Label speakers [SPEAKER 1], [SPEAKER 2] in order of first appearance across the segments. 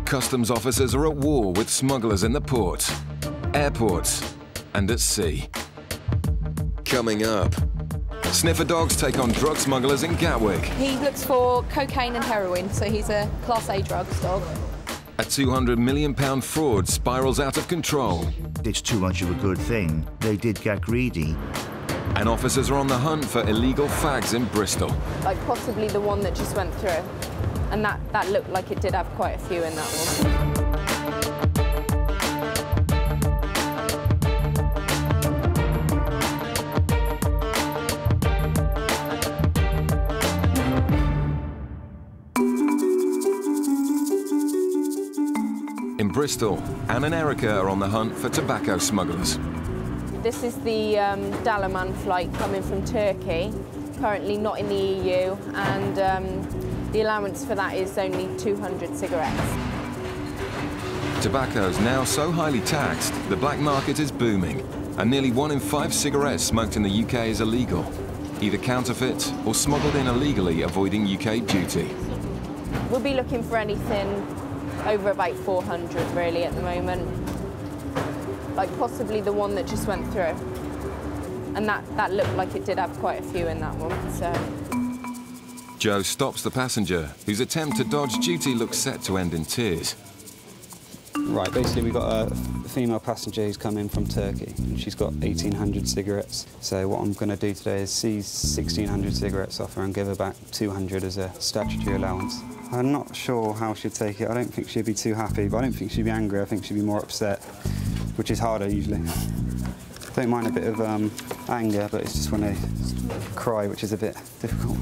[SPEAKER 1] customs officers are at war with smugglers in the ports, airports, and at sea. Coming up, sniffer dogs take on drug smugglers in Gatwick.
[SPEAKER 2] He looks for cocaine and heroin, so he's a Class A drugs dog.
[SPEAKER 1] A £200 million fraud spirals out of control.
[SPEAKER 3] It's too much of a good thing. They did get greedy.
[SPEAKER 1] And officers are on the hunt for illegal fags in Bristol.
[SPEAKER 2] Like possibly the one that just went through. And that looked like it did have quite a few in that one.
[SPEAKER 1] In Bristol, Anne and Erica are on the hunt for tobacco smugglers.
[SPEAKER 2] This is the Dalaman flight coming from Turkey, currently not in the EU, and the allowance for that is only 200 cigarettes.
[SPEAKER 1] Tobacco is now so highly taxed, the black market is booming, and nearly 1 in 5 cigarettes smoked in the UK is illegal, either counterfeit or smuggled in illegally, avoiding UK duty.
[SPEAKER 2] We'll be looking for anything over about 400 really at the moment. Like possibly the one that just went through. And that looked like it did have quite a few in that one, so.
[SPEAKER 1] Joe stops the passenger, whose attempt to dodge duty looks set to end in tears.
[SPEAKER 4] Right, basically we've got a female passenger who's come in from Turkey, and she's got 1,800 cigarettes. So what I'm going to do today is seize 1,600 cigarettes off her and give her back 200 as a statutory allowance. I'm not sure how she'd take it. I don't think she'd be too happy, but I don't think she'd be angry. I think she'd be more upset, which is harder usually. I don't mind a bit of anger, but it's just when they cry, which is a bit difficult.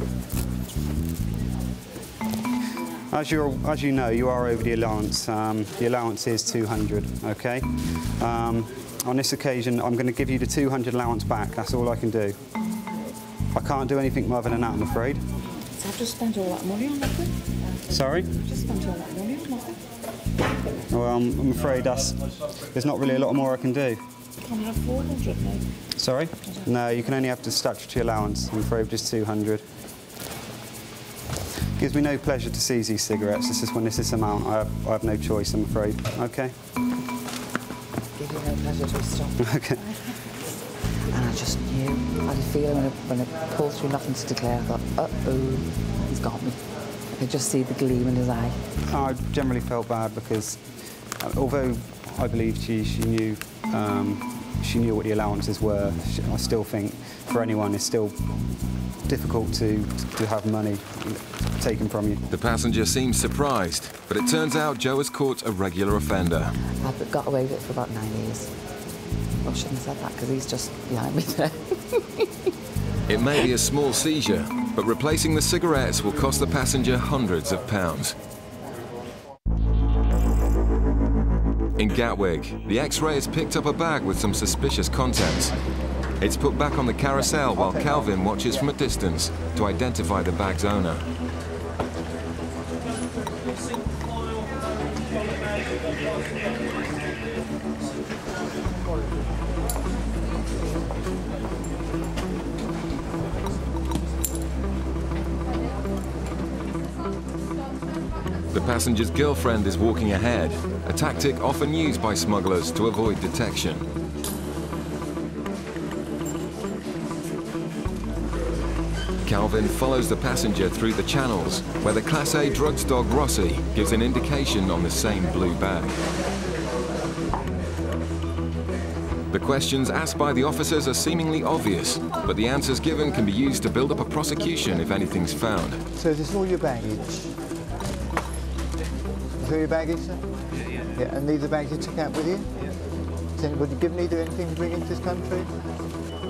[SPEAKER 4] As you know, you are over the allowance. The allowance is 200, OK? On this occasion, I'm going to give you the 200 allowance back. That's all I can do. I can't do anything more than that, I'm afraid.
[SPEAKER 5] So I've just spent all that money on nothing?
[SPEAKER 4] Sorry?
[SPEAKER 5] I've just spent all that money on nothing.
[SPEAKER 4] Well, I'm afraid there's not really a lot more I can do.
[SPEAKER 5] Can I have 400 now?
[SPEAKER 4] Sorry? No, you can only have the statutory allowance. I'm afraid just 200. Gives me no pleasure to seize these cigarettes. It's just when it's this amount, I have no choice, I'm afraid. OK?
[SPEAKER 5] Give you no pleasure to stop.
[SPEAKER 4] OK.
[SPEAKER 5] And I just knew. I had a feeling when it pulled through nothing to declare, I thought, uh-oh, he's got me. I could just see the gleam in his eye.
[SPEAKER 4] I generally felt bad because, although I believe she knew what the allowances were, I still think for anyone it's still difficult to have money taken from you.
[SPEAKER 1] The passenger seems surprised, but it turns out Joe has caught a regular offender.
[SPEAKER 5] I've got away with it for about 9 years. Well, I shouldn't have said that because he's just behind me there.
[SPEAKER 1] It may be a small seizure, but replacing the cigarettes will cost the passenger hundreds of pounds. In Gatwick, the X-ray has picked up a bag with some suspicious contents. It's put back on the carousel while Calvin watches from a distance to identify the bag's owner. The passenger's girlfriend is walking ahead, a tactic often used by smugglers to avoid detection. Calvin follows the passenger through the channels, where the Class A drugs dog Rossi gives an indication on the same blue bag. The questions asked by the officers are seemingly obvious, but the answers given can be used to build up a prosecution if anything's found.
[SPEAKER 6] So is this all your baggage? Is all your baggage, sir? Yeah, and these are bags you took out with you? Yeah. Has anybody given either anything to bring into this country?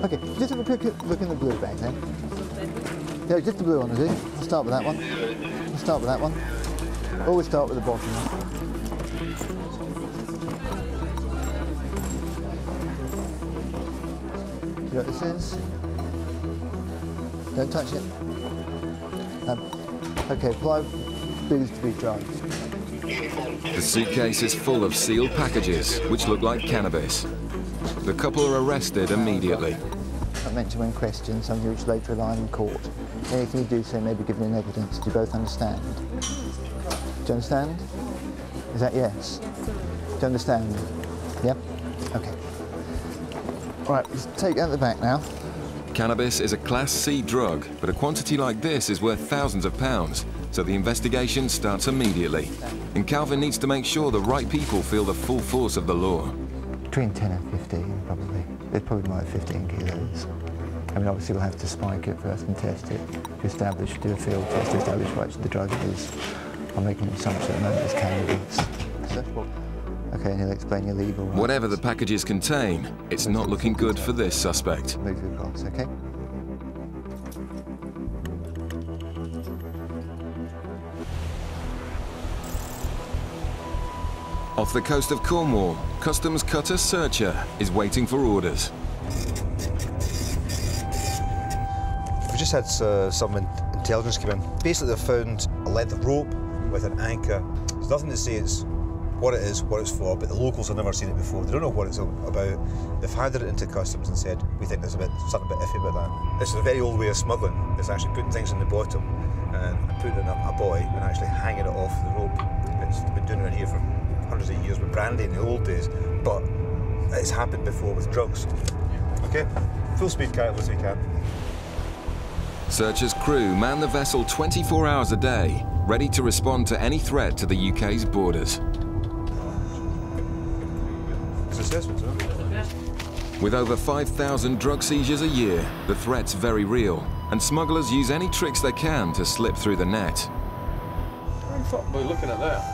[SPEAKER 6] OK, just have a quick look in the blue bag then. Yeah, just the blue one, is it? We'll start with that one. We'll start with that one. Always start with the bottom one. You know what this is? Don't touch it. OK, 5 booze to be drugged.
[SPEAKER 1] The suitcase is full of sealed packages, which look like cannabis. The couple are arrested immediately.
[SPEAKER 6] Not meant to win questions, something which later rely in court. Anything you do say may be given in evidence. Do you both understand? Do you understand? Is that yes?
[SPEAKER 2] Yes, sir.
[SPEAKER 6] Do you understand? Yeah? Okay. Right, let's take out the back now.
[SPEAKER 1] Cannabis is a Class C drug, but a quantity like this is worth thousands of pounds, so the investigation starts immediately. And Calvin needs to make sure the right people feel the full force of the law.
[SPEAKER 6] Between 10 and 15, probably. It's probably more like 15 kilos. I mean, obviously we'll have to spike it first and test it to establish, do a field test to establish what the drug is. I'm making an assumption at the moment it's cannabis. Okay, and he'll explain your legal rights.
[SPEAKER 1] Whatever the packages contain, it's not looking good for this suspect.
[SPEAKER 6] Move you across, okay?
[SPEAKER 1] Off the coast of Cornwall, Customs cutter Searcher is waiting for orders.
[SPEAKER 7] We just had some intelligence come in. Basically, they found a length of rope with an anchor. There's nothing to say it's what it is, what it's for, but the locals have never seen it before. They don't know what it's about. They've handed it into Customs and said, we think there's something a bit iffy about that. This is a very old way of smuggling. It's actually putting things in the bottom and putting in a buoy and actually hanging it off the rope. It's been doing it here for hundreds of years with brandy in the old days, but it's happened before with drugs. Okay, full speed carry as we can.
[SPEAKER 1] Searcher's crew man the vessel 24 hours a day, ready to respond to any threat to the UK's borders. With over 5,000 drug seizures a year, the threat's very real, and smugglers use any tricks they can to slip through the net.
[SPEAKER 8] We're looking at that.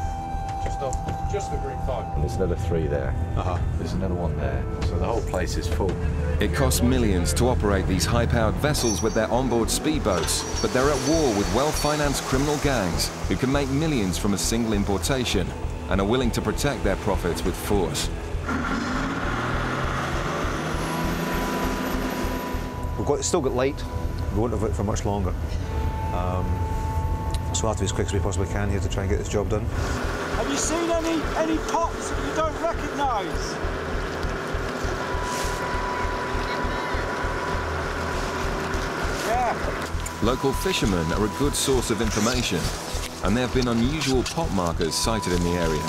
[SPEAKER 8] Just the green flag.
[SPEAKER 9] There's another 3 there. There's another 1 there. So the whole place is full.
[SPEAKER 1] It costs millions to operate these high-powered vessels with their onboard speedboats, but they're at war with well-financed criminal gangs who can make millions from a single importation and are willing to protect their profits with force.
[SPEAKER 7] We've still got light. We won't have it for much longer. So we'll have to be as quick as we possibly can here to try and get this job done.
[SPEAKER 10] Have you seen any pots that you don't recognise? Yeah.
[SPEAKER 1] Local fishermen are a good source of information, and there have been unusual pot markers sighted in the area.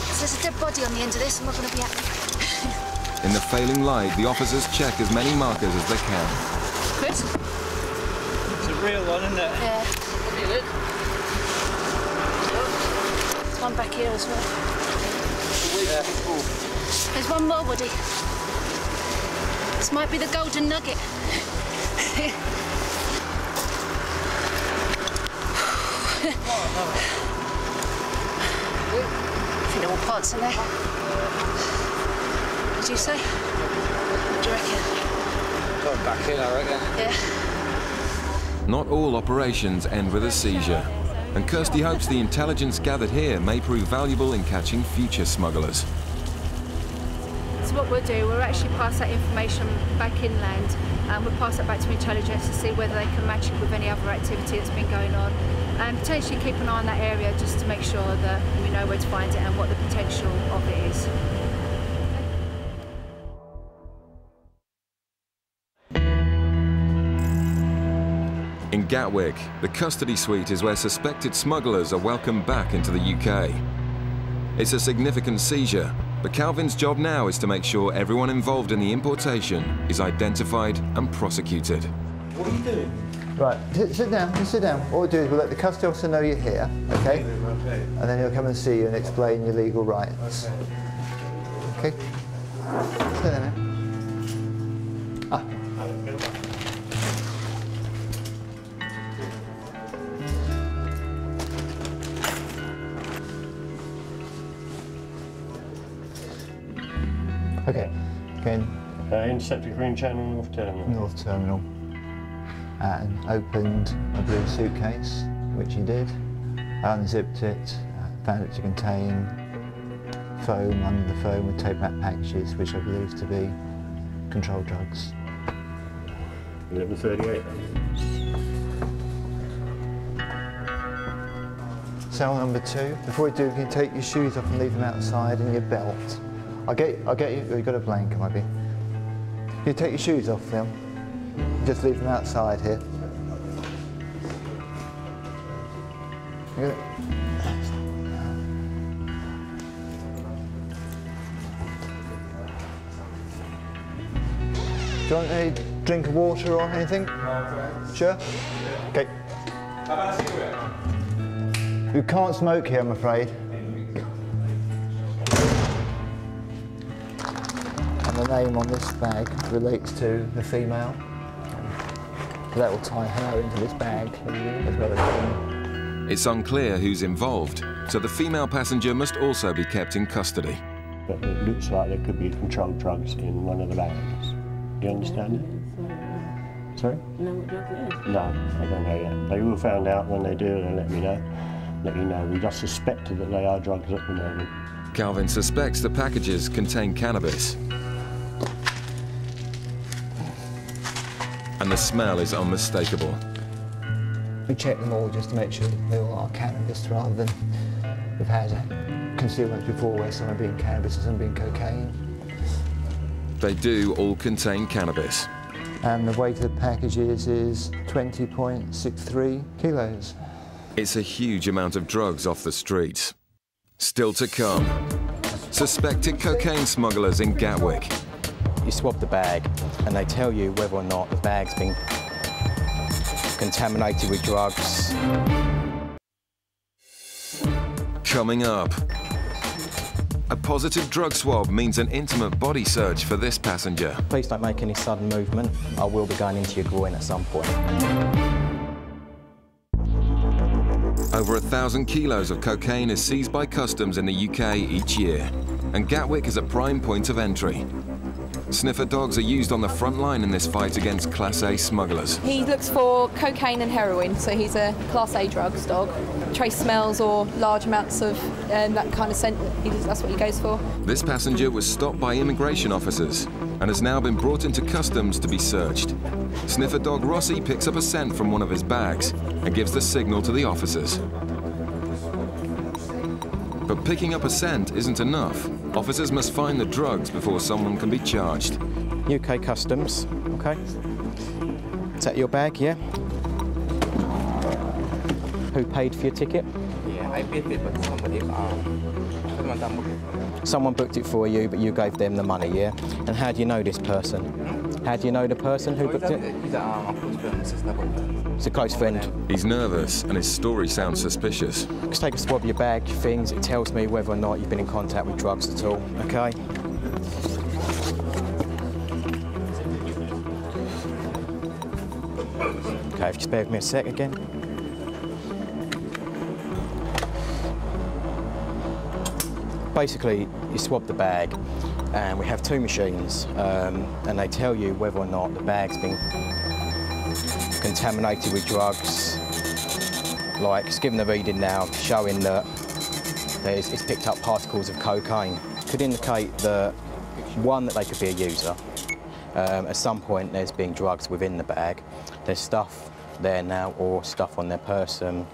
[SPEAKER 11] So there's a dead body on the end of this. I'm not going to be happy.
[SPEAKER 1] In the failing light, the officers check as many markers as they can.
[SPEAKER 11] Chris?
[SPEAKER 10] It's a real one, isn't it?
[SPEAKER 11] Yeah. There's one back here as well. There's one more, Woody. This might be the golden nugget. A few little pots in there. What did you say? What do you reckon?
[SPEAKER 8] Going back in, I reckon.
[SPEAKER 11] Yeah.
[SPEAKER 1] Not all operations end with a seizure, and Kirsty hopes the intelligence gathered here may prove valuable in catching future smugglers.
[SPEAKER 12] So what we'll do, we'll actually pass that information back inland, and we'll pass it back to intelligence to see whether they can match it with any other activity that's been going on, and potentially keep an eye on that area just to make sure that we know where to find it and what the potential of it is.
[SPEAKER 1] In Gatwick, the custody suite is where suspected smugglers are welcomed back into the UK. It's a significant seizure, but Calvin's job now is to make sure everyone involved in the importation is identified and prosecuted.
[SPEAKER 6] What are you doing? Right, sit down, just sit down. What we'll do is we'll let the custody officer know you're here, okay? And then he'll come and see you and explain your legal rights. Okay? Sit there now. Okay, again.
[SPEAKER 8] Intercepted Green Channel, North Terminal.
[SPEAKER 6] North Terminal. And opened a blue suitcase, which he did. Unzipped it, found it to contain foam. Under the foam were tape wrap packages, which I believe to be controlled drugs.
[SPEAKER 8] 11:38.
[SPEAKER 6] Cell number 2. Before you do, you can take your shoes off and leave them outside and your belt. I'll get you. You've got a blanket, maybe. You take your shoes off them. Just leave them outside here. you want any drink of water or anything? Sure? Okay.
[SPEAKER 10] How about a cigarette?
[SPEAKER 6] You can't smoke here, I'm afraid. And the name on this bag relates to the female. That will tie her into this bag as well as him.
[SPEAKER 1] It's unclear who's involved, so the female passenger must also be kept in custody.
[SPEAKER 13] But it looks like there could be controlled drugs in one of the bags. Do you understand it? Sorry?
[SPEAKER 14] You know what drug it is?
[SPEAKER 13] No, I don't know yet. They will find out when they do, they'll let me know. Let you know. We just suspected that they are drugs at the moment.
[SPEAKER 1] Calvin suspects the packages contain cannabis. And the smell is unmistakable.
[SPEAKER 6] We check them all just to make sure they all are cannabis rather than we've had concealments before where some have been cannabis and some have been cocaine.
[SPEAKER 1] They do all contain cannabis.
[SPEAKER 6] And the weight of the packages is 20.63 kilos.
[SPEAKER 1] It's a huge amount of drugs off the streets. Still to come, suspected cocaine smugglers in Gatwick.
[SPEAKER 15] You swab the bag and they tell you whether or not the bag's been contaminated with drugs.
[SPEAKER 1] Coming up, a positive drug swab means an intimate body search for this passenger.
[SPEAKER 15] Please don't make any sudden movement. I will be going into your groin at some point.
[SPEAKER 1] Over 1,000 kilos of cocaine is seized by customs in the UK each year, and Gatwick is a prime point of entry. Sniffer dogs are used on the front line in this fight against Class A smugglers.
[SPEAKER 16] He looks for cocaine and heroin, so he's a Class A drugs dog. Trace smells or large amounts of that kind of scent, that's what he goes for.
[SPEAKER 1] This passenger was stopped by immigration officers and has now been brought into customs to be searched. Sniffer dog Rossi picks up a scent from one of his bags and gives the signal to the officers. But picking up a scent isn't enough. Officers must find the drugs before someone can be charged.
[SPEAKER 15] UK Customs, okay. Is that your bag, yeah? Who paid for your ticket?
[SPEAKER 17] Yeah, I paid it, but
[SPEAKER 15] Someone booked it for you, but you gave them the money, yeah? And how do you know this person? How do you know the person who booked it? It's a close friend.
[SPEAKER 1] He's nervous and his story sounds suspicious.
[SPEAKER 15] Just take a swab of your bag, your things. It tells me whether or not you've been in contact with drugs at all, okay? Okay, if you just bear with me a sec again. Basically, you swab the bag and we have two machines and they tell you whether or not the bag's been contaminated with drugs. Like, it's given a reading now showing that it's picked up particles of cocaine. Could indicate that, one, that they could be a user. At some point there's been drugs within the bag. There's stuff there now or stuff on their person.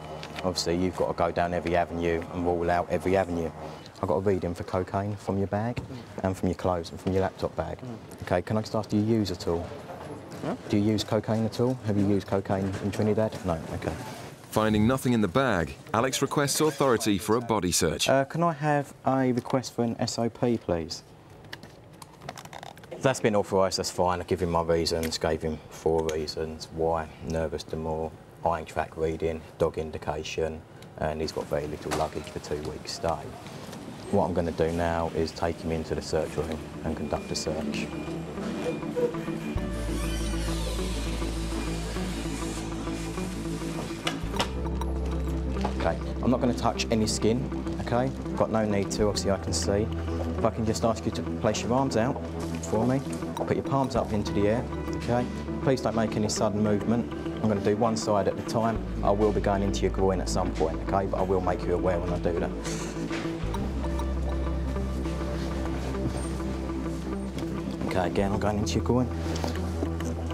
[SPEAKER 15] Obviously you've got to go down every avenue and rule out every avenue. I've got a reading for cocaine from your bag and from your clothes and from your laptop bag. Okay, can I just ask, do you use at all? Huh? Do you use cocaine at all? Have you used cocaine in Trinidad? No, okay.
[SPEAKER 1] Finding nothing in the bag, Alex requests authority for a body search.
[SPEAKER 15] Can I have a request for an SOP, please? If that's been authorised, that's fine. I give him my reasons, gave him 4 reasons. Why? Nervous demur, eyeing track reading, dog indication, and he's got very little luggage for 2 weeks stay. What I'm going to do now is take him into the search room and conduct a search. Okay, I'm not going to touch any skin, okay? Got no need to, obviously I can see. If I can just ask you to place your arms out for me, put your palms up into the air, okay? Please don't make any sudden movement. I'm going to do one side at a time. I will be going into your groin at some point, okay? But I will make you aware when I do that. Okay, again, I'm going into your groin.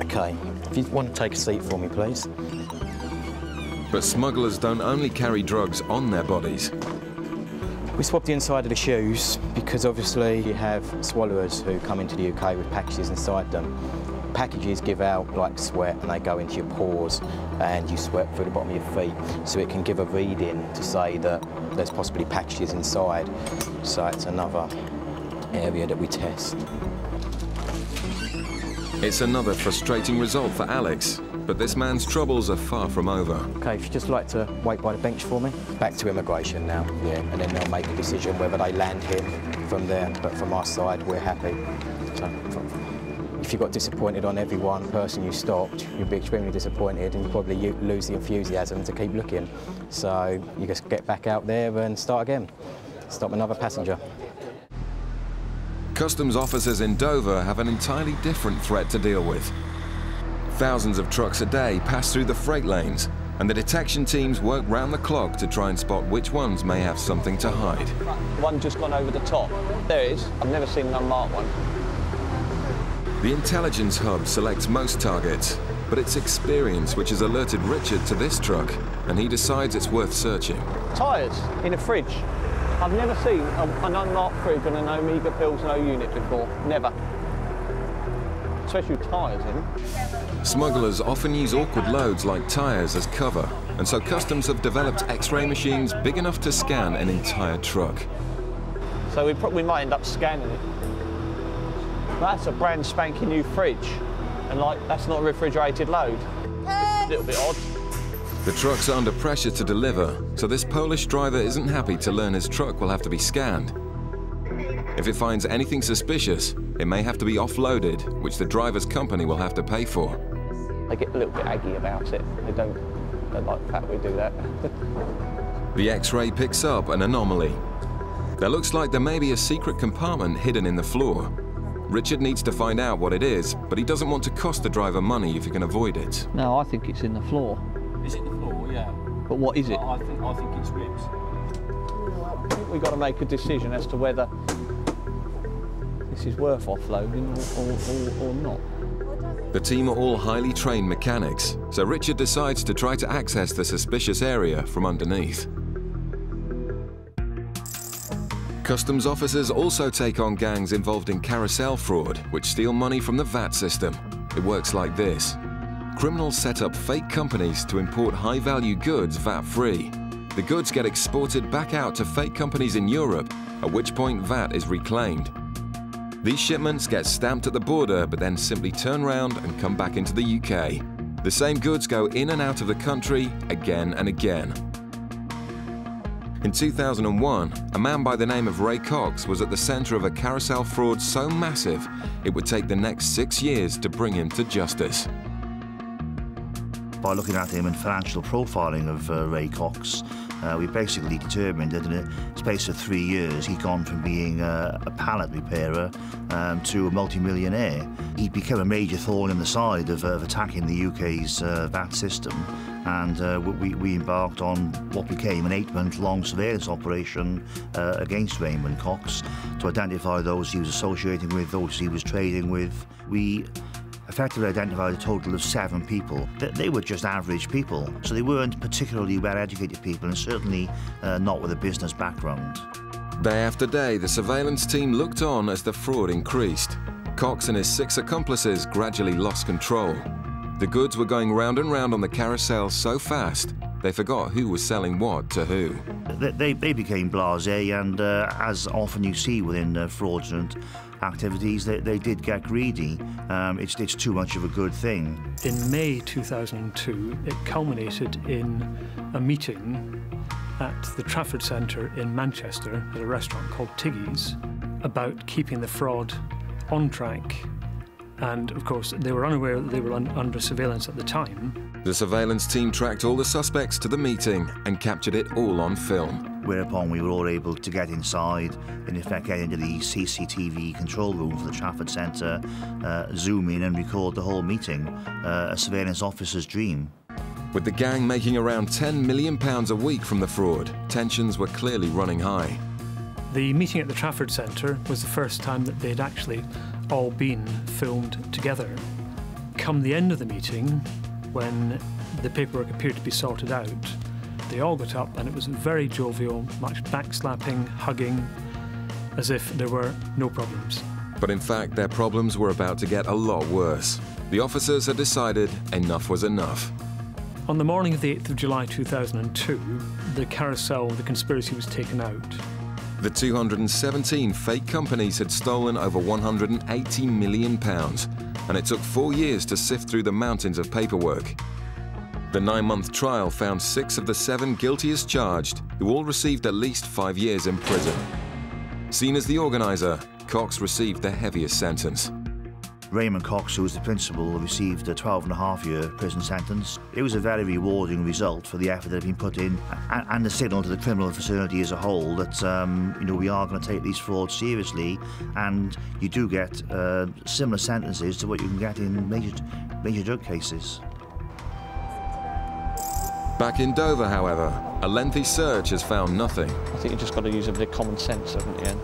[SPEAKER 15] Okay, if you want to take a seat for me, please.
[SPEAKER 1] But smugglers don't only carry drugs on their bodies.
[SPEAKER 15] We swab the inside of the shoes because obviously you have swallowers who come into the UK with packages inside them. Packages give out like sweat and they go into your pores and you sweat through the bottom of your feet. So it can give a reading to say that there's possibly packages inside. So it's another area that we test.
[SPEAKER 1] It's another frustrating result for Alex, but this man's troubles are far from over.
[SPEAKER 15] OK, if you'd just like to wait by the bench for me. Back to immigration now, yeah, and then they'll make a decision whether they land him from there. But from our side, we're happy. So, if you got disappointed on every one person you stopped, you'd be extremely disappointed and you'd probably lose the enthusiasm to keep looking. So you just get back out there and start again. Stop another passenger.
[SPEAKER 1] Customs officers in Dover have an entirely different threat to deal with. Thousands of trucks a day pass through the freight lanes, and the detection teams work round the clock to try and spot which ones may have something to hide.
[SPEAKER 14] One just gone over the top. There it is. I've never seen an unmarked one.
[SPEAKER 1] The intelligence hub selects most targets, but it's experience which has alerted Richard to this truck, and he decides it's worth searching.
[SPEAKER 14] Tyres in a fridge. I've never seen an unmarked fridge on an Omega Pilsner unit before. Never. Especially with tyres in.
[SPEAKER 1] Smugglers often use awkward loads like tyres as cover, and so Customs have developed X-ray machines big enough to scan an entire truck.
[SPEAKER 14] So we might end up scanning it. That's a brand spanking new fridge, and that's not a refrigerated load. A little bit odd.
[SPEAKER 1] The truck's under pressure to deliver, so this Polish driver isn't happy to learn his truck will have to be scanned. If it finds anything suspicious, it may have to be offloaded, which the driver's company will have to pay for.
[SPEAKER 14] They get a little bit aggy about it. They don't like the fact we do that.
[SPEAKER 1] The X-ray picks up an anomaly. There looks like there may be a secret compartment hidden in the floor. Richard needs to find out what it is, but he doesn't want to cost the driver money if he can avoid it.
[SPEAKER 14] No, I think it's in the floor.
[SPEAKER 8] Is it the floor? Yeah.
[SPEAKER 14] But what is it?
[SPEAKER 8] I think it's ribs.
[SPEAKER 14] I think we've got to make a decision as to whether this is worth offloading or not.
[SPEAKER 1] The team are all highly trained mechanics, so Richard decides to try to access the suspicious area from underneath. Customs officers also take on gangs involved in carousel fraud, which steal money from the VAT system. It works like this. Criminals set up fake companies to import high-value goods VAT-free. The goods get exported back out to fake companies in Europe, at which point VAT is reclaimed. These shipments get stamped at the border, but then simply turn round and come back into the UK. The same goods go in and out of the country again and again. In 2001, a man by the name of Ray Cox was at the centre of a carousel fraud so massive, it would take the next 6 years to bring him to justice.
[SPEAKER 3] By looking at him and financial profiling of Ray Cox, we basically determined that in a space of 3 years he'd gone from being a pallet repairer to a multi-millionaire. He'd become a major thorn in the side of attacking the UK's VAT system, and we embarked on what became an 8-month-long surveillance operation against Raymond Cox to identify those he was associating with, those he was trading with. We effectively identified a total of 7 people. They were just average people, so they weren't particularly well-educated people, and certainly not with a business background.
[SPEAKER 1] Day after day, the surveillance team looked on as the fraud increased. Cox and his 6 accomplices gradually lost control. The goods were going round and round on the carousel so fast, they forgot who was selling what to who.
[SPEAKER 3] They became blasé, and as often you see within fraudulent activities, they did get greedy. It's too much of a good thing.
[SPEAKER 17] In May 2002, it culminated in a meeting at the Trafford Centre in Manchester at a restaurant called Tiggy's about keeping the fraud on track. And of course, they were unaware that they were under surveillance at the time.
[SPEAKER 1] The surveillance team tracked all the suspects to the meeting and captured it all on film.
[SPEAKER 3] Whereupon we were all able to get inside, in effect get into the CCTV control room for the Trafford Centre, zoom in and record the whole meeting. A surveillance officer's dream.
[SPEAKER 1] With the gang making around £10 million a week from the fraud, tensions were clearly running high.
[SPEAKER 17] The meeting at the Trafford Centre was the first time that they'd actually all been filmed together. Come the end of the meeting, when the paperwork appeared to be sorted out, they all got up and it was very jovial, much backslapping, hugging, as if there were no problems.
[SPEAKER 1] But in fact, their problems were about to get a lot worse. The officers had decided enough was enough.
[SPEAKER 17] On the morning of the 8th of July 2002, the carousel, the conspiracy was taken out.
[SPEAKER 1] The 217 fake companies had stolen over £180 million, and it took 4 years to sift through the mountains of paperwork. The 9-month trial found 6 of the 7 guilty as charged, who all received at least 5 years in prison. Seen as the organiser, Cox received the heaviest sentence.
[SPEAKER 3] Raymond Cox, who was the principal, received a 12.5-year prison sentence. It was a very rewarding result for the effort that had been put in, and the signal to the criminal fraternity as a whole that you know, we are going to take these frauds seriously, and you do get similar sentences to what you can get in major drug cases.
[SPEAKER 1] Back in Dover, however, a lengthy search has found nothing.
[SPEAKER 14] I think you just got to use a bit of common sense, haven't you?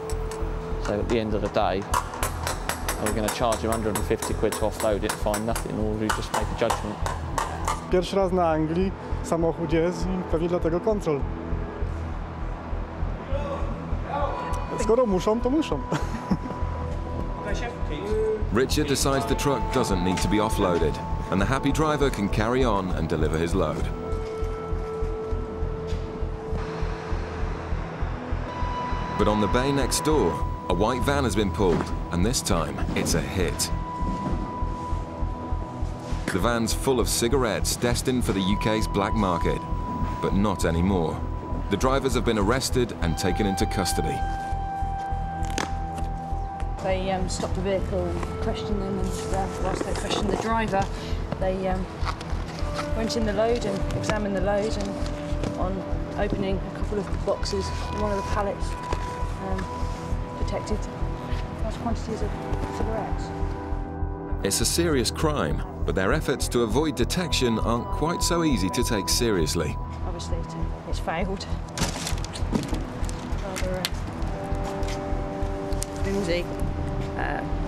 [SPEAKER 14] So at the end of the day, are we going to charge you 150 quid to offload it, find nothing, or do you just make a judgment?
[SPEAKER 18] Pierwszy raz na Anglii samochód jest i pewnie dlatego kontrol. Skoro muszą, to muszą.
[SPEAKER 1] Richard decides the truck doesn't need to be offloaded, and the happy driver can carry on and deliver his load. But on the bay next door, a white van has been pulled, and this time it's a hit. The van's full of cigarettes destined for the UK's black market, but not anymore. The drivers have been arrested and taken into custody.
[SPEAKER 19] They stopped the vehicle, questioned them, and whilst they questioned the driver, they went in the load and examined the load, and on opening a couple of the boxes in one of the pallets, detected large quantities of cigarettes.
[SPEAKER 1] It's a serious crime, but their efforts to avoid detection aren't quite so easy to take seriously.
[SPEAKER 19] Obviously, it's failed. Rather flimsy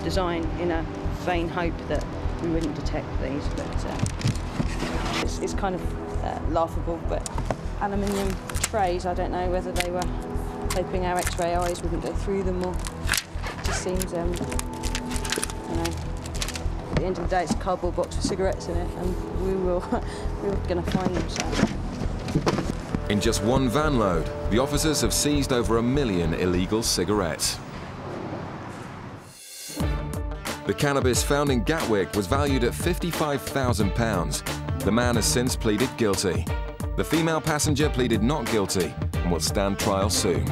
[SPEAKER 19] design in a vain hope that we wouldn't detect these, but it's kind of laughable. But aluminium trays, I don't know whether they were hoping our X-ray eyes wouldn't go through them, or it just seems, you know, at the end of the day, it's a cardboard box with cigarettes in it, and we're going to find them. So.
[SPEAKER 1] In just one van load, the officers have seized over 1 million illegal cigarettes. The cannabis found in Gatwick was valued at £55,000. The man has since pleaded guilty. The female passenger pleaded not guilty and will stand trial soon.